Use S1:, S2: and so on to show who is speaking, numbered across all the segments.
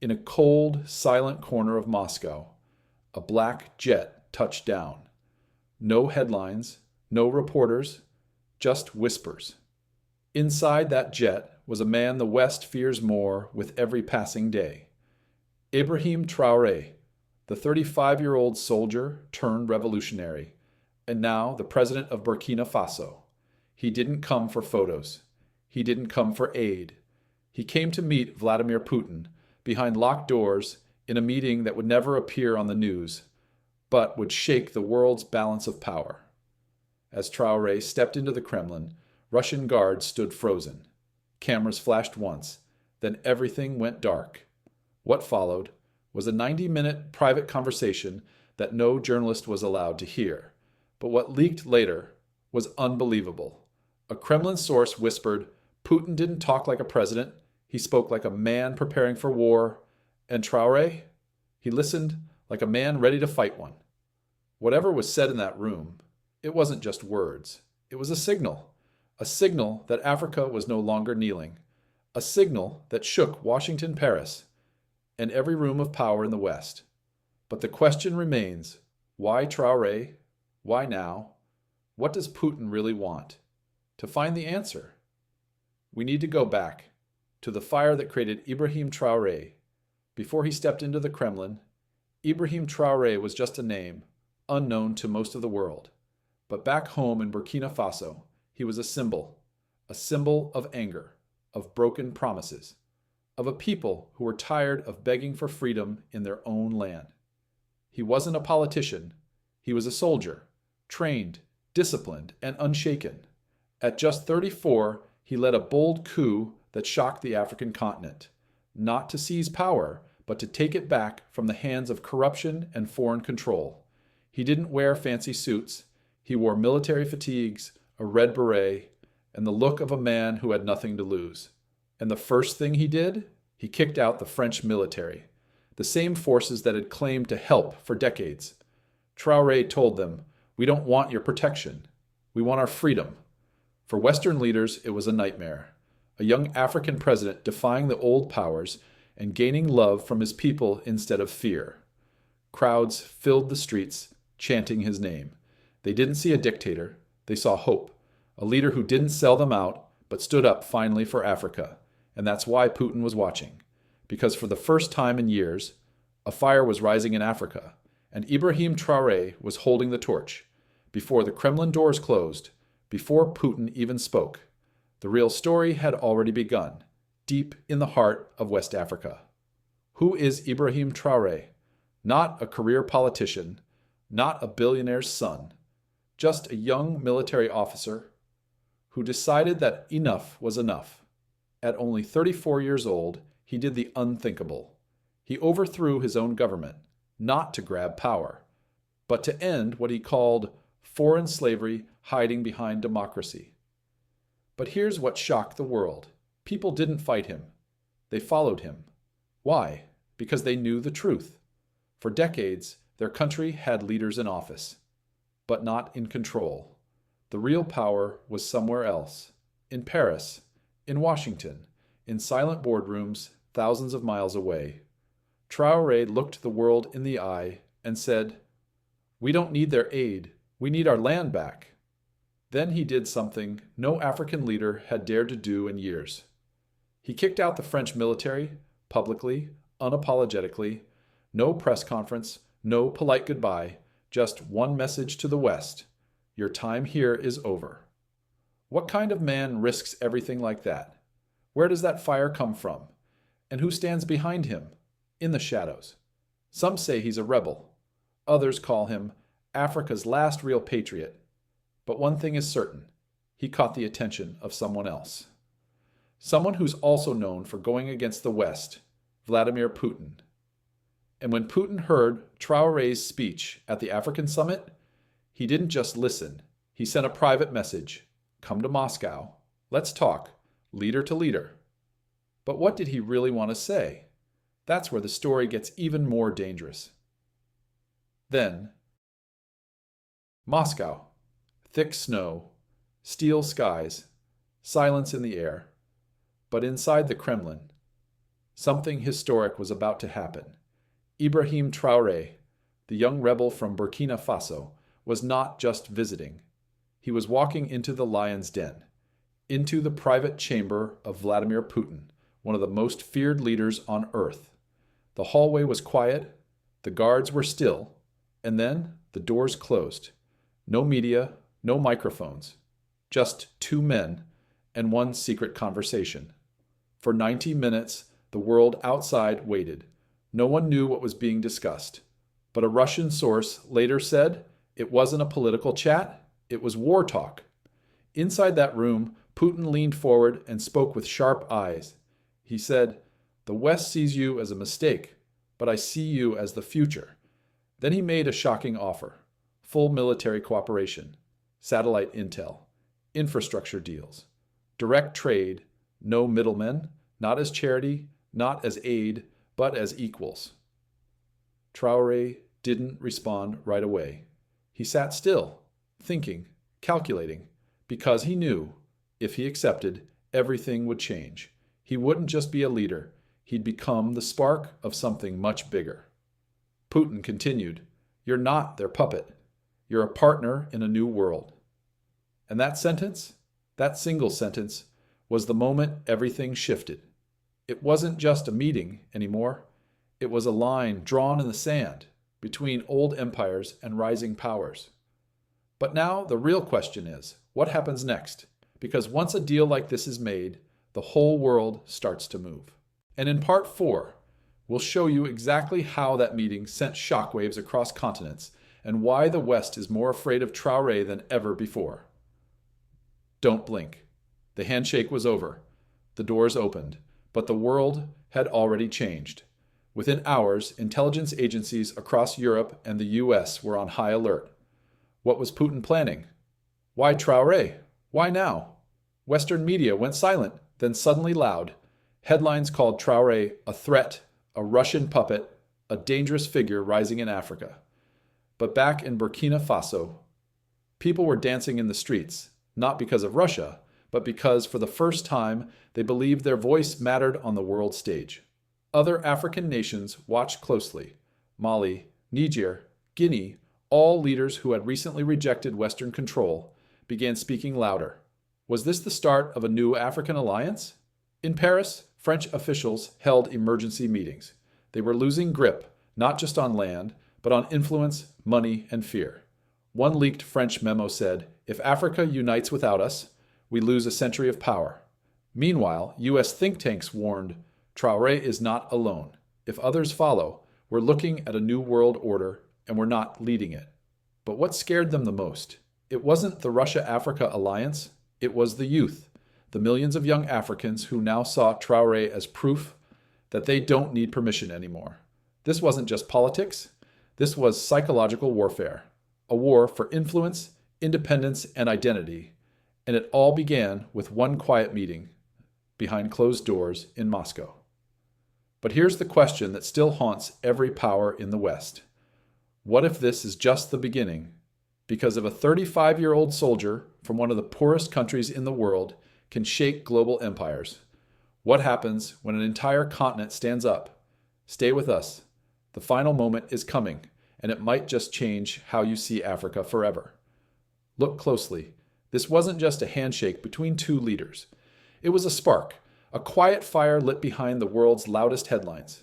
S1: In a cold, silent corner of Moscow, a black jet touched down. No headlines, no reporters, just whispers. Inside that jet was a man the West fears more with every passing day. Ibrahim Traoré, the 35-year-old soldier turned revolutionary, and now the president of Burkina Faso. He didn't come for photos. He didn't come for aid. He came to meet Vladimir Putin behind locked doors in a meeting that would never appear on the news, but would shake the world's balance of power. As Traoré stepped into the Kremlin, Russian guards stood frozen. Cameras flashed once, then everything went dark. What followed was a 90-minute private conversation that no journalist was allowed to hear. But what leaked later was unbelievable. A Kremlin source whispered, Putin didn't talk like a president, he spoke like a man preparing for war, and Traoré, he listened like a man ready to fight one. Whatever was said in that room, it wasn't just words. It was a signal that Africa was no longer kneeling, a signal that shook Washington, Paris, and every room of power in the West. But the question remains, why Traoré? Why now? What does Putin really want? To find the answer, we need to go back to the fire that created Ibrahim Traoré. Before he stepped into the Kremlin, Ibrahim Traoré was just a name, unknown to most of the world. But back home in Burkina Faso, he was a symbol of anger, of broken promises, of a people who were tired of begging for freedom in their own land. He wasn't a politician. He was a soldier, trained, disciplined, and unshaken. At just 34, he led a bold coup that shocked the African continent, not to seize power, but to take it back from the hands of corruption and foreign control. He didn't wear fancy suits. He wore military fatigues, a red beret, and the look of a man who had nothing to lose. And the first thing he did, he kicked out the French military, the same forces that had claimed to help for decades. Traoré told them, "We don't want your protection. We want our freedom." For Western leaders, it was a nightmare. A young African president defying the old powers and gaining love from his people instead of fear. Crowds filled the streets, chanting his name. They didn't see a dictator. They saw hope, a leader who didn't sell them out, but stood up finally for Africa. And that's why Putin was watching. Because for the first time in years, a fire was rising in Africa, and Ibrahim Traoré was holding the torch. Before the Kremlin doors closed, before Putin even spoke, the real story had already begun, deep in the heart of West Africa. Who is Ibrahim Traoré? Not a career politician, not a billionaire's son, just a young military officer who decided that enough was enough. At only 34 years old, he did the unthinkable. He overthrew his own government, not to grab power, but to end what he called foreign slavery hiding behind democracy. But here's what shocked the world. People didn't fight him. They followed him. Why? Because they knew the truth. For decades, their country had leaders in office, but not in control. The real power was somewhere else, in Paris, in Washington, in silent boardrooms thousands of miles away. Traoré looked the world in the eye and said, "We don't need their aid. We need our land back." Then he did something no African leader had dared to do in years. He kicked out the French military, publicly, unapologetically, no press conference, no polite goodbye, just one message to the West: your time here is over. What kind of man risks everything like that? Where does that fire come from? And who stands behind him, in the shadows? Some say he's a rebel. Others call him Africa's last real patriot. But one thing is certain, he caught the attention of someone else. Someone who's also known for going against the West, Vladimir Putin. And when Putin heard Traoré's speech at the African summit, he didn't just listen. He sent a private message: "Come to Moscow. Let's talk, leader to leader." But what did he really want to say? That's where the story gets even more dangerous. Then, Moscow. Thick snow, steel skies, silence in the air. But inside the Kremlin, Something historic was about to happen. Ibrahim Traoré, the young rebel from Burkina Faso, was not just visiting. He was walking into the lion's den, into the private chamber of Vladimir Putin, one of the most feared leaders on earth. The hallway was quiet, the guards were still, and then the doors closed. No media, no microphones, just two men and one secret conversation. For 90 minutes, the world outside waited. No one knew what was being discussed. But a Russian source later said it wasn't a political chat, it was war talk. Inside that room, Putin leaned forward and spoke with sharp eyes. He said, "The West sees you as a mistake, but I see you as the future." Then he made a shocking offer: full military cooperation, satellite intel, infrastructure deals, direct trade, no middlemen, not as charity, not as aid, but as equals. Traoré didn't respond right away. He sat still, thinking, calculating, because he knew, if he accepted, everything would change. He wouldn't just be a leader, he'd become the spark of something much bigger. Putin continued, "You're not their puppet. You're a partner in a new world." And that sentence, that single sentence, was the moment everything shifted. It wasn't just a meeting anymore. It was a line drawn in the sand between old empires and rising powers. But now the real question is, what happens next? Because once a deal like this is made, the whole world starts to move. And in part 4, we'll show you exactly how that meeting sent shockwaves across continents and why the West is more afraid of Traoré than ever before. Don't blink. The handshake was over. The doors opened. But the world had already changed. Within hours, intelligence agencies across Europe and the US were on high alert. What was Putin planning? Why Traoré? Why now? Western media went silent, then suddenly loud. Headlines called Traoré a threat, a Russian puppet, a dangerous figure rising in Africa. But back in Burkina Faso, people were dancing in the streets, not because of Russia, but because for the first time they believed their voice mattered on the world stage. Other African nations watched closely. Mali, Niger, Guinea, all leaders who had recently rejected Western control, began speaking louder. Was this the start of a new African alliance? In Paris, French officials held emergency meetings. They were losing grip, not just on land, but on influence, money, and fear. One leaked French memo said, "If Africa unites without us, we lose a century of power." Meanwhile, US think tanks warned, Traoré is not alone. If others follow, we're looking at a new world order, and we're not leading it. But what scared them the most? It wasn't the Russia-Africa alliance, it was the youth, the millions of young Africans who now saw Traoré as proof that they don't need permission anymore. This wasn't just politics, this was psychological warfare, a war for influence, independence, and identity. And it all began with one quiet meeting behind closed doors in Moscow. But here's the question that still haunts every power in the West. What if this is just the beginning? Because if a 35-year-old soldier from one of the poorest countries in the world can shake global empires, what happens when an entire continent stands up? Stay with us. The final moment is coming, and it might just change how you see Africa forever. Look closely. This wasn't just a handshake between two leaders. It was a spark, a quiet fire lit behind the world's loudest headlines.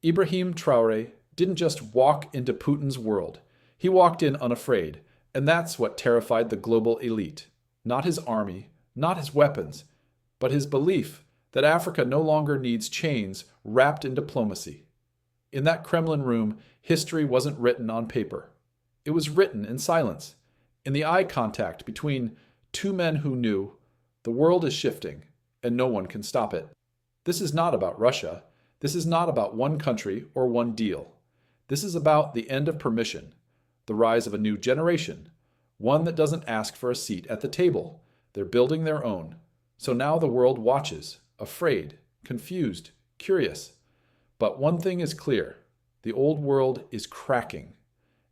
S1: Ibrahim Traoré didn't just walk into Putin's world. He walked in unafraid, and that's what terrified the global elite. Not his army, not his weapons, but his belief that Africa no longer needs chains wrapped in diplomacy. In that Kremlin room, history wasn't written on paper. It was written in silence, in the eye contact between two men who knew the world is shifting and no one can stop it. This is not about Russia. This is not about one country or one deal. This is about the end of permission, the rise of a new generation, one that doesn't ask for a seat at the table. They're building their own. So now the world watches, afraid, confused, curious. But one thing is clear. The old world is cracking.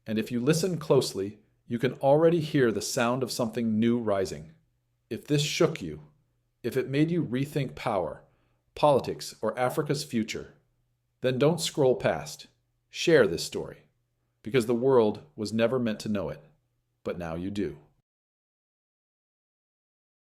S1: And if you listen closely, you can already hear the sound of something new rising. If this shook you, if it made you rethink power, politics, or Africa's future, then don't scroll past. Share this story, because the world was never meant to know it, but now you do.